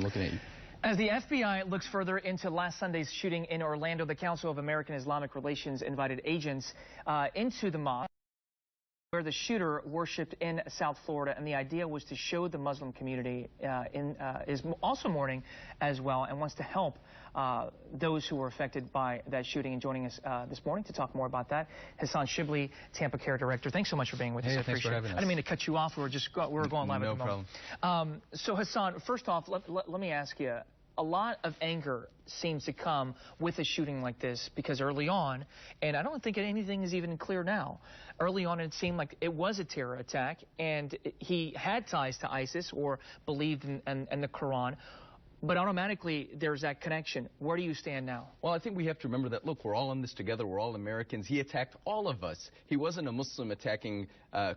Hassan, looking at you. As the FBI looks further into last Sunday's shooting in Orlando, the Council of American Islamic Relations invited agents into the mosque where the shooter worshipped in South Florida, and the idea was to show the Muslim community is also mourning as well and wants to help those who were affected by that shooting. And joining us this morning to talk more about that, Hassan Shibly, Tampa CAIR Director. Thanks so much for being with us. Thanks for having us. I didn't mean to cut you off. We were going live at the moment. No problem. So Hassan, first off, let me ask you. A lot of anger seems to come with a shooting like this because early on, and I don't think anything is even clear now, early on it seemed like it was a terror attack and he had ties to ISIS or believed in the Quran. But automatically, there's that connection. Where do you stand now? Well, I think we have to remember that, look, we're all in this together. We're all Americans. He attacked all of us. He wasn't a Muslim attacking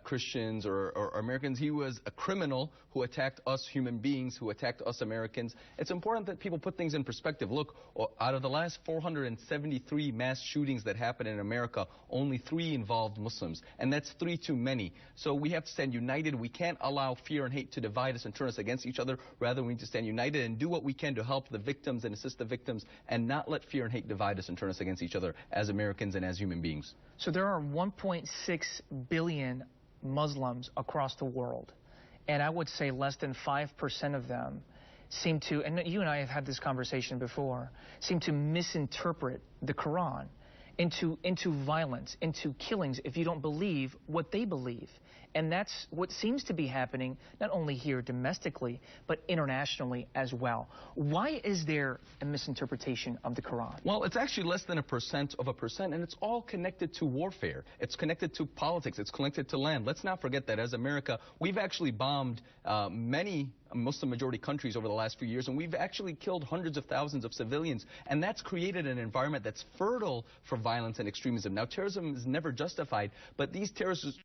Christians or Americans. He was a criminal who attacked us human beings, who attacked us Americans. It's important that people put things in perspective. Look, out of the last 473 mass shootings that happened in America, only 3 involved Muslims. And that's 3 too many. So we have to stand united. We can't allow fear and hate to divide us and turn us against each other. Rather, we need to stand united and do what we can to help the victims and assist the victims and not let fear and hate divide us and turn us against each other as Americans and as human beings. So there are 1.6 billion Muslims across the world, and I would say less than 5% of them seem to, and you and I have had this conversation before, seem to misinterpret the Quran into violence, into killings if you don't believe what they believe. And that's what seems to be happening not only here domestically, but internationally as well. Why is there a misinterpretation of the Quran? Well, it's actually less than 1%, and it's all connected to warfare. It's connected to politics. It's connected to land. Let's not forget that as America, we've actually bombed many Muslim-majority countries over the last few years, and we've actually killed hundreds of thousands of civilians, and that's created an environment that's fertile for violence and extremism. Now, terrorism is never justified, but these terrorists,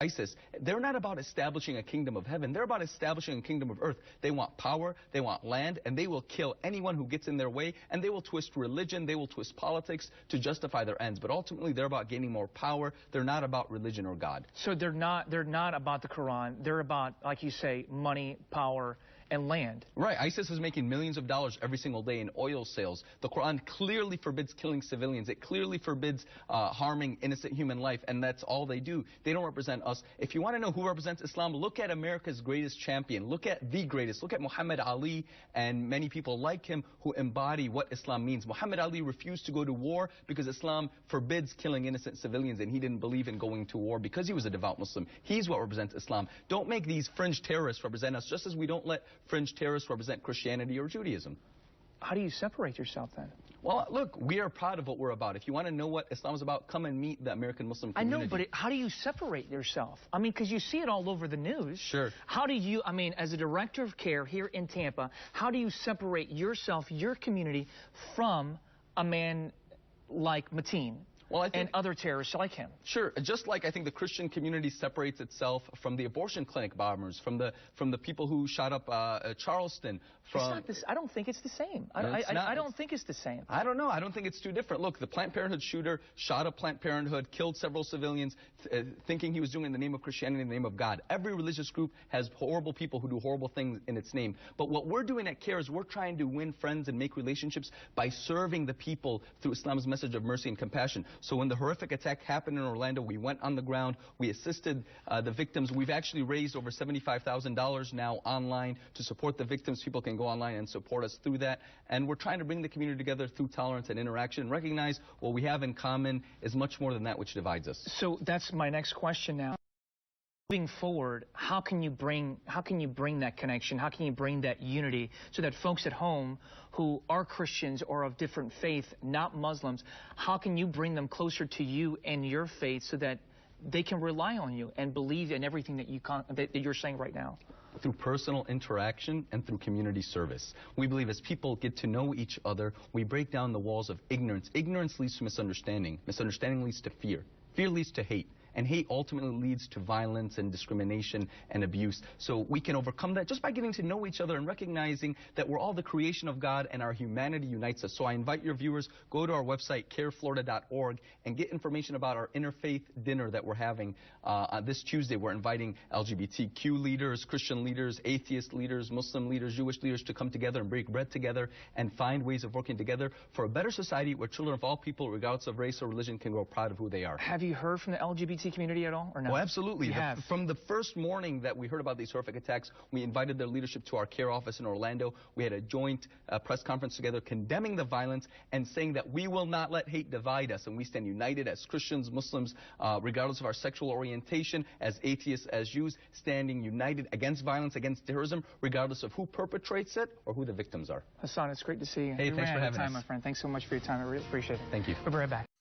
ISIS, they're not about establishing a kingdom of heaven. They're about establishing a kingdom of earth. They want power, they want land, and they will kill anyone who gets in their way, and they will twist religion, they will twist politics to justify their ends. But ultimately, they're about gaining more power. They're not about religion or God. So they're not about the Quran. They're about, like you say, money, power, and land. Right. ISIS is making millions of dollars every single day in oil sales. The Quran clearly forbids killing civilians. It clearly forbids harming innocent human life, and that's all they do. They don't represent us. If you want to know who represents Islam, look at America's greatest champion. Look at the greatest. Look at Muhammad Ali and many people like him who embody what Islam means. Muhammad Ali refused to go to war because Islam forbids killing innocent civilians, and he didn't believe in going to war because he was a devout Muslim. He's what represents Islam. Don't make these fringe terrorists represent us, just as we don't let fringe terrorists represent Christianity or Judaism. How do you separate yourself then? Well, look, we are proud of what we're about. If you want to know what Islam is about, come and meet the American Muslim community. I know, but how do you separate yourself? I mean, because you see it all over the news. Sure. How do you, I mean, as a director of CAIR here in Tampa, how do you separate yourself, your community, from a man like Mateen? Well, and other terrorists like him. Sure. Just like I think the Christian community separates itself from the abortion clinic bombers, from the people who shot up Charleston. I don't think it's the same. I don't think it's the same. I don't know. I don't think it's too different. Look, the Planned Parenthood shooter shot up Planned Parenthood, killed several civilians, thinking he was doing it in the name of Christianity, in the name of God. Every religious group has horrible people who do horrible things in its name. But what we're doing at CAIR is we're trying to win friends and make relationships by serving the people through Islam's message of mercy and compassion. So when the horrific attack happened in Orlando, we went on the ground, we assisted the victims. We've actually raised over $75,000 now online to support the victims. People can go online and support us through that. And we're trying to bring the community together through tolerance and interaction and recognize what we have in common is much more than that which divides us. So that's my next question now. Moving forward, how can you bring that connection? How can you bring that unity so that folks at home who are Christians or of different faith, not Muslims, how can you bring them closer to you and your faith so that they can rely on you and believe in everything that you're saying right now? Through personal interaction and through community service. We believe as people get to know each other, we break down the walls of ignorance. Ignorance leads to misunderstanding. Misunderstanding leads to fear. Fear leads to hate. And hate ultimately leads to violence and discrimination and abuse. So we can overcome that just by getting to know each other and recognizing that we're all the creation of God and our humanity unites us. So I invite your viewers, go to our website, CAIR-Florida.org, and get information about our interfaith dinner that we're having on this Tuesday. We're inviting LGBTQ leaders, Christian leaders, atheist leaders, Muslim leaders, Jewish leaders to come together and break bread together and find ways of working together for a better society where children of all people, regardless of race or religion, can grow proud of who they are. Have you heard from the LGBT community at all, or no? Oh, absolutely. Have. From the first morning that we heard about these horrific attacks, we invited their leadership to our CAIR office in Orlando. We had a joint press conference together condemning the violence and saying that we will not let hate divide us, and we stand united as Christians, Muslims, regardless of our sexual orientation, as atheists, as Jews, standing united against violence, against terrorism, regardless of who perpetrates it or who the victims are. Hassan, it's great to see you. Hey, thanks for having us. My friend. Thanks so much for your time. I really appreciate it. Thank you. We'll be right back.